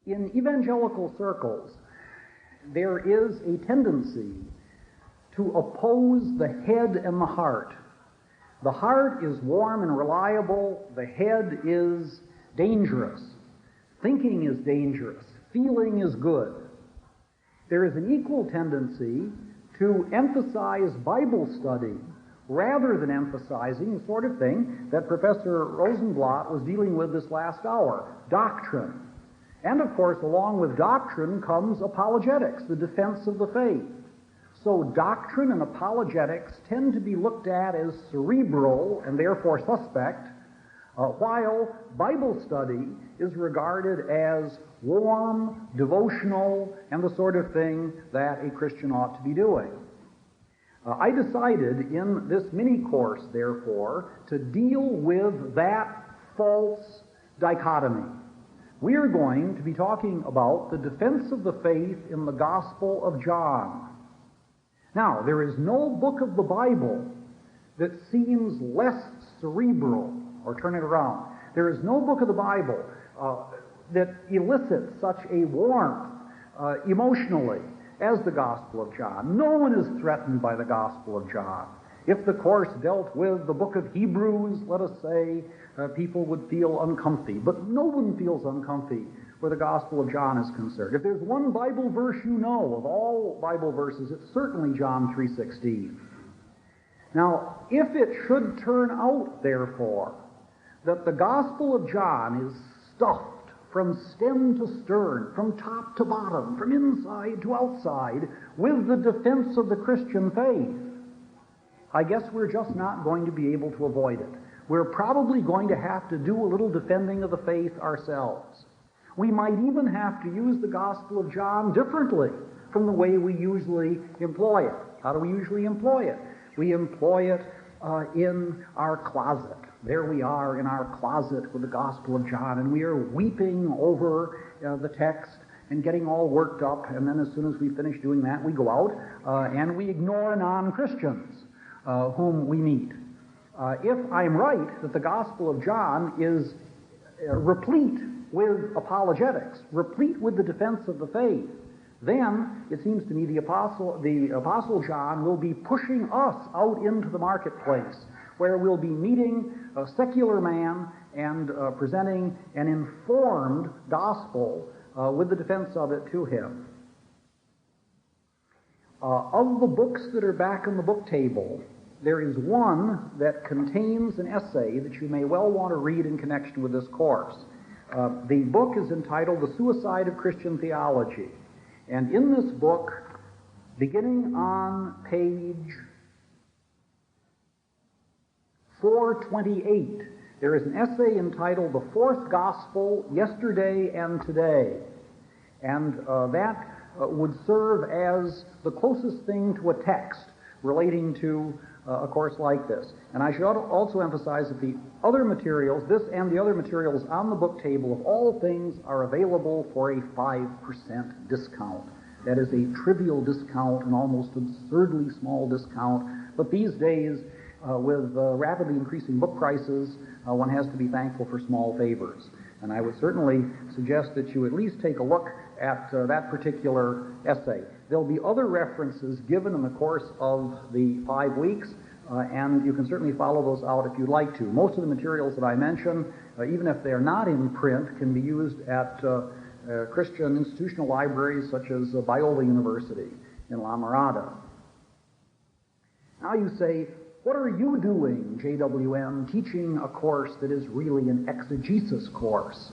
In evangelical circles, there is a tendency to oppose the head and the heart. The heart is warm and reliable. The head is dangerous. Thinking is dangerous. Feeling is good. There is an equal tendency to emphasize Bible study rather than emphasizing the sort of thing that Professor Rosenblatt was dealing with this last hour, doctrine. And of course, along with doctrine comes apologetics, the defense of the faith. So doctrine and apologetics tend to be looked at as cerebral and therefore suspect, while Bible study is regarded as warm, devotional, and the sort of thing that a Christian ought to be doing. I decided in this mini-course, therefore, to deal with that false dichotomy. We are going to be talking about the defense of the faith in the Gospel of John. Now, there is no book of the Bible that seems less cerebral, or turn it around. There is no book of the Bible that elicits such a warmth emotionally as the Gospel of John. No one is threatened by the Gospel of John. If the course dealt with the book of Hebrews, let us say, people would feel uncomfy. But no one feels uncomfy where the Gospel of John is concerned. If there's one Bible verse you know of all Bible verses, it's certainly John 3:16. Now, if it should turn out, therefore, that the Gospel of John is stuffed from stem to stern, from top to bottom, from inside to outside, with the defense of the Christian faith, I guess we're just not going to be able to avoid it. We're probably going to have to do a little defending of the faith ourselves. We might even have to use the Gospel of John differently from the way we usually employ it. How do we usually employ it? We employ it in our closet. There we are in our closet with the Gospel of John, and we are weeping over the text and getting all worked up, and then as soon as we finish doing that, we go out and we ignore non-Christians whom we meet. If I'm right that the Gospel of John is replete with apologetics, replete with the defense of the faith, then it seems to me the Apostle John will be pushing us out into the marketplace, where we'll be meeting a secular man and presenting an informed gospel with the defense of it to him. Of the books that are back on the book table, there is one that contains an essay that you may well want to read in connection with this course. The book is entitled The Suicide of Christian Theology. And in this book, beginning on page 428, there is an essay entitled The Fourth Gospel, Yesterday and Today. And that would serve as the closest thing to a text relating to a course like this. And I should also emphasize that the other materials, this and the other materials on the book table of all things, are available for a 5% discount. That is a trivial discount, an almost absurdly small discount. But these days, with rapidly increasing book prices, one has to be thankful for small favors. And I would certainly suggest that you at least take a look at that particular essay. There'll be other references given in the course of the 5 weeks, and you can certainly follow those out if you'd like to. Most of the materials that I mention, even if they're not in print, can be used at Christian institutional libraries such as Biola University in La Mirada. Now you say, what are you doing, JWM, teaching a course that is really an exegesis course?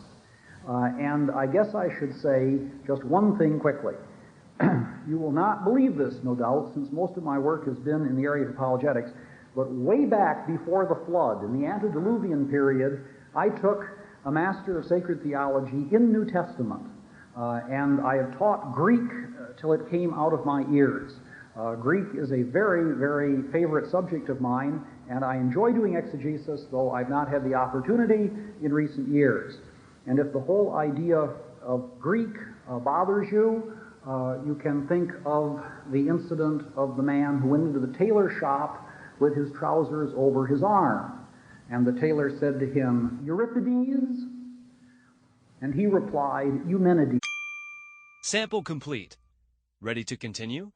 And I guess I should say just one thing quickly. You will not believe this, no doubt, since most of my work has been in the area of apologetics, but way back before the flood, in the antediluvian period, I took a Master of Sacred Theology in New Testament, and I have taught Greek till it came out of my ears. Greek is a very, very favorite subject of mine, and I enjoy doing exegesis, though I've not had the opportunity in recent years. And if the whole idea of Greek bothers you, you can think of the incident of the man who went into the tailor shop with his trousers over his arm. And the tailor said to him, "Euripides?" And he replied, "Eumenides." Sample complete. Ready to continue?